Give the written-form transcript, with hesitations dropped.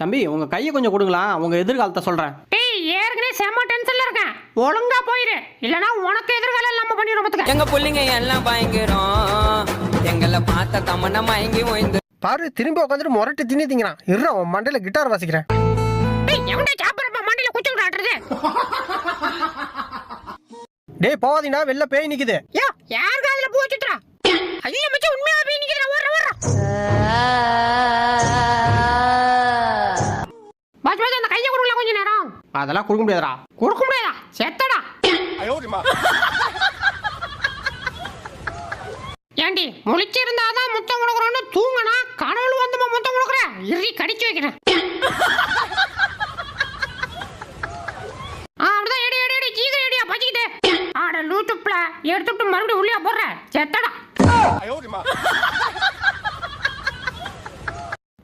தம்பி உங்க கையை கொஞ்சம் கொடுங்களா, உங்க எதிர்காலத்தை சொல்றேன். டேய் ஏற்கனவே செம்ம டென்ஷன்ல இருக்கேன், ஒழுங்கா போயிரு, இல்லனா உனக்கு எதிர்காலம் இல்லாம பண்ணிடுறோம் பாத்துக்க. எங்க புள்ளிங்க எல்லாம் பயங்கரம், எங்களை பார்த்த தமன்னா மயங்கி ஓய்ந்து பாரு திரும்பி உட்காந்துட்டு முரட்டு திணி திங்கிறான். இருறா உன் மண்டையில கிட்டார் வாசிக்கிறேன். டேய் எவன்டா சாப்பிடுறப்ப மண்டையில குச்சி விடாடுறது? டேய் போவாதீங்கடா, வெளில பேய் நிக்குது. யோ யார் காதுல பூ வச்சுட்றா? ஐயோ மச்சான் உண்மையா போய் நிக்கிறா, ஓடுறா. பாஸ் பாஸ் அந்த கையை கொடுங்களா கொஞ்ச நேரம். அதெல்லாம் கொடுக்க முடியாதுடா. கொடுக்க முடியாதா? செத்தடா. ஏண்டி முழிச்சிருந்தாதான் முத்தம் கொடுக்குறோன்னு தூங்கினா கனவுல வந்து முத்தம் கொடுக்குற, இறுதி கடிச்சு வைக்கிறேன்.